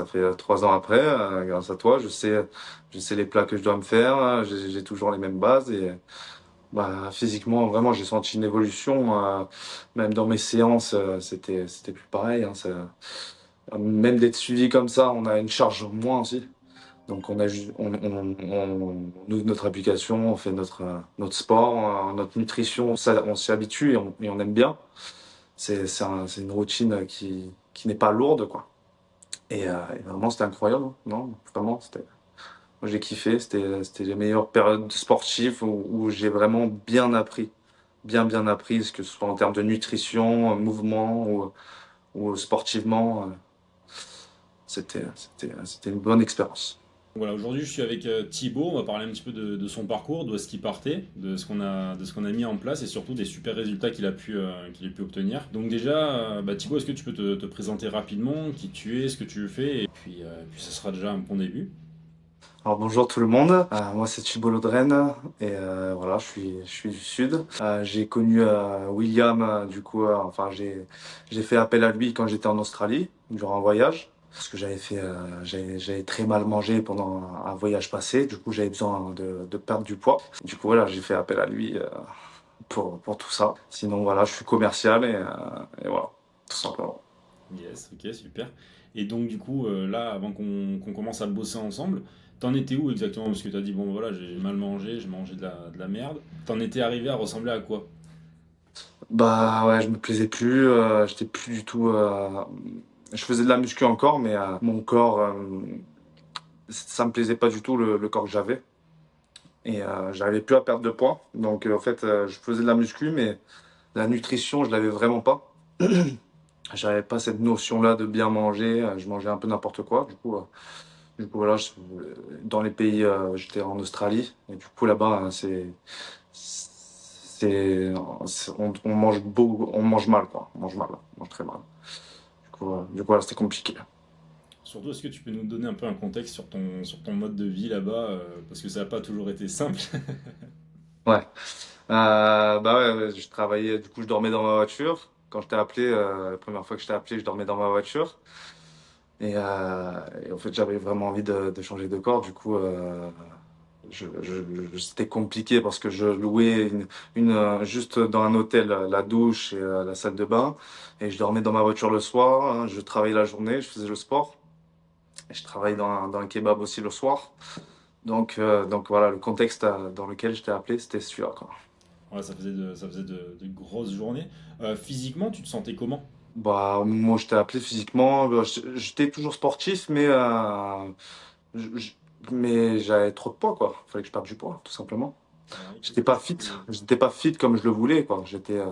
Ça fait 3 ans après, grâce à toi, je sais les plats que je dois me faire, j'ai toujours les mêmes bases et bah, physiquement, vraiment, j'ai senti une évolution. Même dans mes séances, c'était plus pareil, hein, même d'être suivi comme ça, on a une charge en moins aussi. Donc on a on ouvre notre application, on fait notre sport, notre nutrition, ça, on s'y habitue et on aime bien. C'est une routine qui n'est pas lourde, quoi. Et vraiment, c'était incroyable, hein. Non, vraiment, moi j'ai kiffé. C'était les meilleures périodes sportives où j'ai vraiment bien appris. Bien appris, que ce soit en termes de nutrition, mouvement ou sportivement. C'était une bonne expérience. Voilà, aujourd'hui je suis avec Thibaut, on va parler un petit peu de son parcours, d'où est-ce qu'il partait, de ce qu'on a mis en place et surtout des super résultats qu'il a pu obtenir. Donc déjà, Thibaut, est-ce que tu peux te présenter rapidement, qui tu es, ce que tu fais, et puis ça sera déjà un bon début. Alors bonjour tout le monde. Moi c'est Thibault Laudren et voilà, je suis du Sud. J'ai connu William, du coup, j'ai fait appel à lui quand j'étais en Australie durant un voyage. Parce que j'avais très mal mangé pendant un voyage passé, du coup j'avais besoin de perdre du poids. Du coup voilà, j'ai fait appel à lui pour tout ça. Sinon voilà, je suis commercial et voilà, tout simplement. Yes, ok, super. Et donc du coup, là, avant qu'on commence à bosser ensemble, t'en étais où exactement? Parce que t'as dit, bon voilà, j'ai mal mangé, j'ai mangé de la merde. T'en étais arrivé à ressembler à quoi? Bah ouais, je me plaisais plus, j'étais plus du tout. Je faisais de la muscu encore, mais mon corps, ça me plaisait pas du tout le corps que j'avais. Et j'arrivais plus à perdre de poids. Donc en fait, je faisais de la muscu, mais la nutrition, je l'avais vraiment pas. J'avais pas cette notion-là de bien manger. Je mangeais un peu n'importe quoi. Du coup voilà, dans les pays, j'étais en Australie. Et du coup là-bas, c'est, on mange beau, on mange mal, quoi. On mange mal, on mange très mal. Du coup, voilà, c'était compliqué. Surtout, est-ce que tu peux nous donner un peu un contexte sur ton mode de vie là-bas, parce que ça n'a pas toujours été simple. Ouais. Bah ouais, ouais, je travaillais, du coup, je dormais dans ma voiture. Quand je t'ai appelé, la première fois que je t'ai appelé, je dormais dans ma voiture. Et en fait, j'avais vraiment envie de changer de corps. Du coup, c'était compliqué parce que je louais juste dans un hôtel la douche et la salle de bain. Et je dormais dans ma voiture le soir, hein. Je travaillais la journée, je faisais le sport. Et je travaille dans un kebab aussi le soir. Donc voilà, le contexte dans lequel je t'ai appelé, c'était celui-là, quoi. Ouais, ça faisait de grosses journées. Physiquement, tu te sentais comment? Bah, moi, je t'ai appelé physiquement. Bah, j'étais toujours sportif, je- je- mais j'avais trop de poids, quoi. Fallait que je perde du poids, tout simplement. Ouais, J'étais pas fit. J'étais pas fit comme je le voulais, quoi. J'étais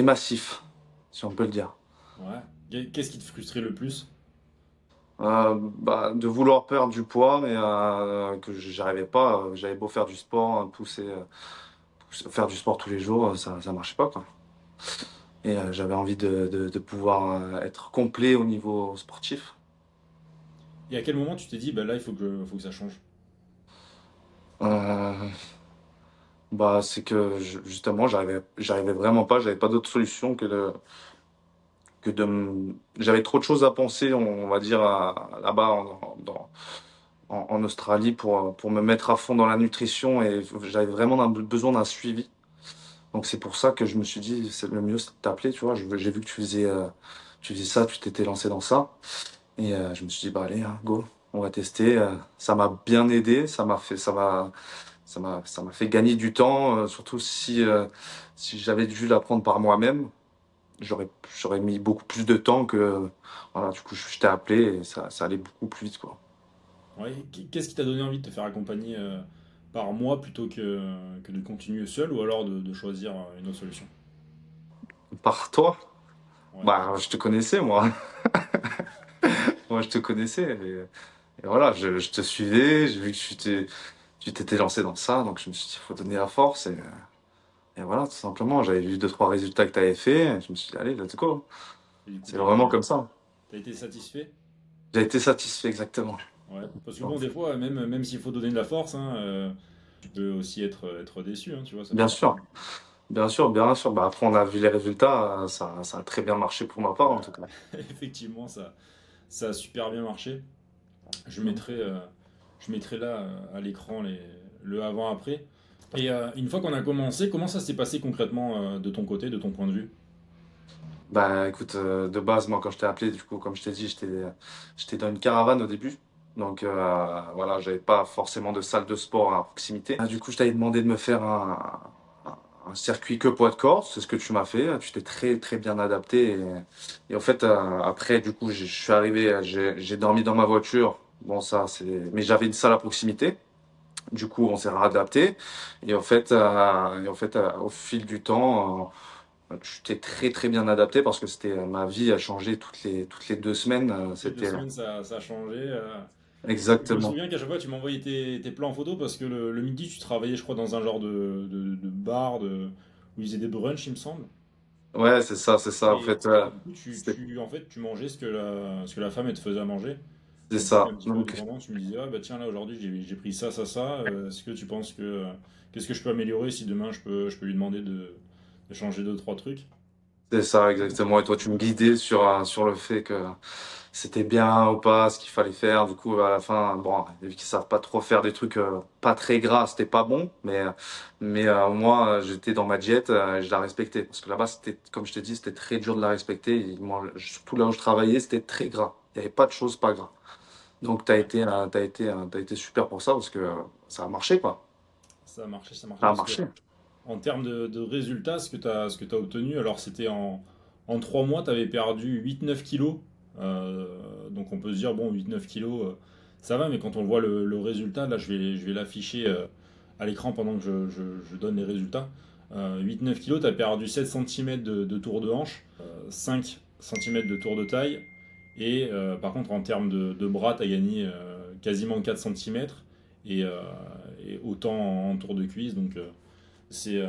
massif, si on peut le dire. ouais. Qu'est-ce qui te frustrait le plus? Bah, de vouloir perdre du poids, mais que j'arrivais pas. J'avais beau faire du sport, faire du sport tous les jours, ça marchait pas, quoi. Et j'avais envie de pouvoir être complet au niveau sportif. Et à quel moment tu t'es dit, bah là, faut que ça change? Euh, Bah, c'est que justement, j'arrivais vraiment pas, j'avais pas d'autre solution j'avais trop de choses à penser, on va dire, là-bas en Australie pour me mettre à fond dans la nutrition et j'avais vraiment besoin d'un suivi. Donc c'est pour ça que je me suis dit, c'est le mieux, c'est de t'appeler, tu vois. J'ai vu que tu faisais ça, tu t'étais lancé dans ça. Et je me suis dit, bah allez, hein, go, on va tester. Ça m'a bien aidé, ça m'a fait gagner du temps, surtout si j'avais dû l'apprendre par moi-même, j'aurais mis beaucoup plus de temps que, voilà, du coup, je t'ai appelé et ça allait beaucoup plus vite, quoi. Ouais. Qu'est-ce qui t'a donné envie de te faire accompagner par moi plutôt que de continuer seul ou alors de choisir une autre solution? Par toi, Ouais. bah, je te connaissais, moi. Moi, je te connaissais. Et voilà, je te suivais, j'ai vu que tu t'étais lancé dans ça, donc je me suis dit, il faut donner la force. Et voilà, tout simplement, j'avais vu deux, trois résultats que tu avais fait, et je me suis dit, allez, let's go. Et du coup, C'est vraiment comme ça. t'as été satisfait? J'ai été satisfait, exactement. Ouais. Parce que bon, Donc, des fois, même s'il faut donner de la force, hein, tu peux aussi être déçu, hein, tu vois, ça fait bien partie. sûr. Bien sûr, bien sûr. Bah, après, on a vu les résultats, ça a très bien marché pour ma part, en tout cas. Effectivement, ça a super bien marché. Je Mhm. mettrai, euh, je mettrai là à l'écran le avant-après. Et une fois qu'on a commencé, comment ça s'est passé concrètement de ton côté, de ton point de vue? Bah, écoute, de base, moi, quand je t'ai appelé, du coup, comme je t'ai dit, j'étais dans une caravane au début. Donc, voilà, j'avais pas forcément de salle de sport à proximité. Ah, du coup, je t'avais demandé de me faire un circuit que poids de corps. C'est ce que tu m'as fait. Tu t'es très, très bien adapté. Et en fait, après, du coup, je suis arrivé, j'ai dormi dans ma voiture. Bon, ça, mais j'avais une salle à proximité. Du coup, on s'est réadapté. Et en fait, au fil du temps, tu t'es très très bien adapté parce que ma vie a changé toutes les 2 semaines. Les deux C'était semaines, ça a changé. Je me exactement. souviens qu'à chaque fois, tu m'envoyais tes plans en photo parce que le midi, tu travaillais, je crois, dans un genre de bar où ils faisaient des brunchs, il me semble. Ouais, c'est ça, c'est ça. En Et fait, du coup, c'est en fait, tu mangeais ce que la femme, elle te faisait à manger. c'est Et puis, ça. un petit peu Donc, indépendant, tu me disais, ah bah tiens, là, aujourd'hui, j'ai pris ça, ça, ça. Est-ce que tu penses qu'est-ce que je peux améliorer si demain, je peux lui demander de changer deux, trois trucs? c'est ça, exactement. Et toi, tu me guidais sur le fait que c'était bien ou pas, ce qu'il fallait faire. Du coup, à la fin, bon, vu qu'ils savent pas trop faire des trucs pas très gras, c'était pas bon. Mais moi, j'étais dans ma diète, et je la respectais. Parce que là-bas, comme je t'ai dit, c'était très dur de la respecter. Surtout là où je travaillais, c'était très gras. Il n'y avait pas de choses pas gras. Donc, Ouais, t'as été super pour ça parce que ça a marché, quoi. ça a marché Ça a parce que marché. en termes de résultats, ce que tu as obtenu, alors c'était en 3 mois, tu avais perdu 8-9 kilos. Donc on peut se dire, bon, 8-9 kilos, ça va, mais quand on voit le résultat, là je vais l'afficher à l'écran pendant que je donne les résultats. 8-9 kilos, tu as perdu 7 cm de tour de hanche, 5 cm de tour de taille, et par contre en termes de bras, tu as gagné quasiment 4 cm, et autant en tour de cuisse. Donc c'est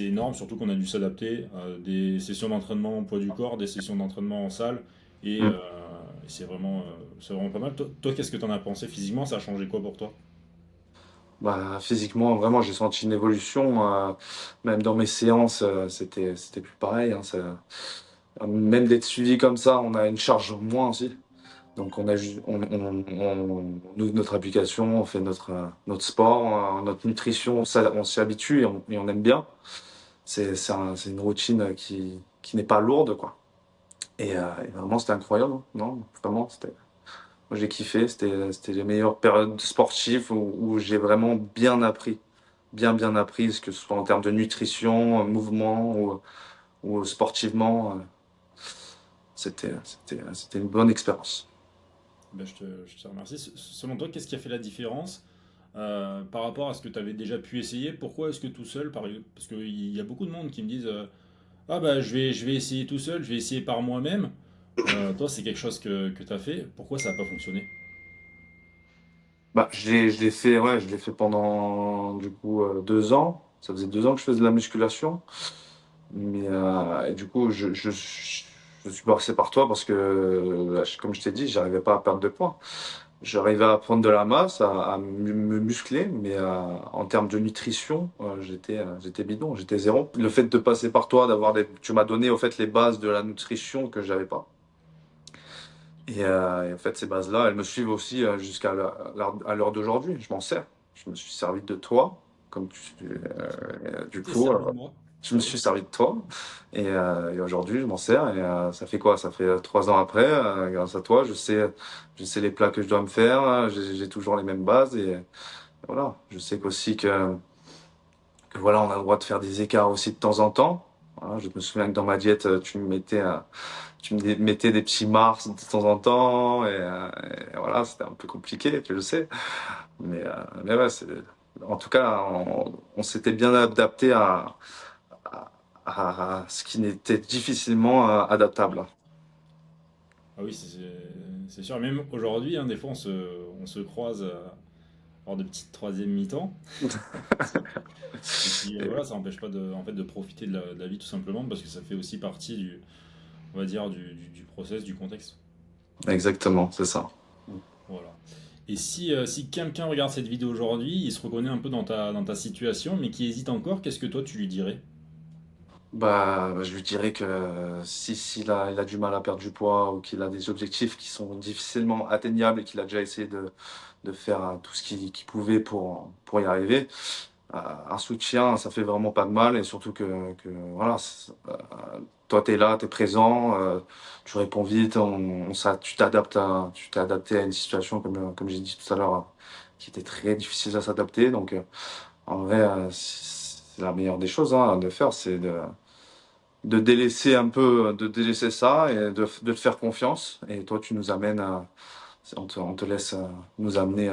énorme, surtout qu'on a dû s'adapter à des sessions d'entraînement en poids du corps, des sessions d'entraînement en salle, et Mm. c'est vraiment pas mal. Toi, qu'est-ce que tu en as pensé physiquement? Ça a changé quoi pour toi? Bah, physiquement, vraiment, j'ai senti une évolution. Même dans mes séances, c'était plus pareil, hein, même d'être suivi comme ça, on a une charge en moins aussi. Donc on ouvre notre application, on fait notre sport, notre nutrition, ça, on s'y habitue et on aime bien. C'est une routine qui n'est pas lourde, quoi. Et vraiment, c'était incroyable, hein. Non, vraiment, moi, j'ai kiffé. C'était les meilleures périodes sportives où j'ai vraiment bien appris. Bien, bien appris, que ce soit en termes de nutrition, mouvement ou sportivement. C'était une bonne expérience. Ben, je te remercie. Selon toi, qu'est-ce qui a fait la différence par rapport à ce que tu avais déjà pu essayer? Pourquoi est-ce que tout seul, parce qu'il y a beaucoup de monde qui me disent ah bah je vais essayer tout seul, je vais essayer par moi-même. Toi, c'est quelque chose que tu as fait. Pourquoi ça n'a pas fonctionné? Bah, je l'ai fait, ouais, je l'ai fait pendant, du coup, 2 ans. Ça faisait 2 ans que je faisais de la musculation. Et du coup, je suis passé par toi parce que, comme je t'ai dit, j'arrivais pas à perdre de poids. J'arrivais à prendre de la masse, à me muscler, mais en termes de nutrition, j'étais bidon, j'étais zéro. Le fait de passer par toi, tu m'as donné au fait les bases de la nutrition que j'avais pas. Et en fait, ces bases-là, elles me suivent aussi jusqu'à l'heure d'aujourd'hui. Je m'en sers. Je me suis servi de toi, Tu du t'es coup, servi de moi. je me suis servi de toi. Et aujourd'hui, je m'en sers. Et ça fait quoi? Ça fait 3 ans après, grâce à toi, je sais les plats que je dois me faire. J'ai toujours les mêmes bases. Et voilà, je sais qu'aussi que voilà, on a le droit de faire des écarts aussi de temps en temps. Voilà, je me souviens que dans ma diète, tu me mettais des petits Mars de temps en temps, et voilà, c'était un peu compliqué, tu le sais. Mais ouais, en tout cas, on s'était bien adapté à, à ce qui n'était difficilement adaptable. Ah oui, c'est sûr. Même aujourd'hui, hein, des fois, on se croise lors de petites troisième mi-temps. Et puis Et- voilà, ça n'empêche pas en fait, de profiter de la vie tout simplement parce que ça fait aussi partie on va dire, du process, du contexte. Exactement, c'est ça. Voilà. Et si quelqu'un regarde cette vidéo aujourd'hui, il se reconnaît un peu dans ta situation, mais qui hésite encore, qu'est-ce que toi tu lui dirais? Je lui dirais que si s'il a il a du mal à perdre du poids ou qu'il a des objectifs qui sont difficilement atteignables et qu'il a déjà essayé de faire, tout ce qu'il pouvait pour y arriver, un soutien, ça fait vraiment pas de mal et surtout que voilà, toi, tu es là, tu es présent, tu réponds vite, tu t'es adapté à une situation comme j'ai dit tout à l'heure, qui était très difficile à s'adapter donc en vrai, c'est la meilleure des choses, hein, de faire, c'est de délaisser ça et de te faire confiance. Et toi, tu nous amènes on te laisse nous amener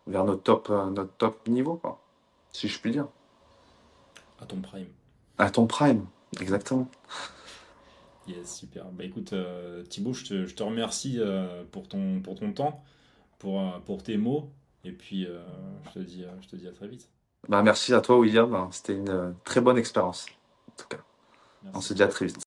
vers notre top niveau, quoi, si je puis dire. À ton prime. À ton prime, exactement. Yes, super. Bah écoute, Thibaut, je te remercie pour ton temps, pour tes mots, et puis je te dis à très vite. Bah, merci à toi, William. C'était une très bonne expérience. En tout cas, on se Merci. dit à très vite.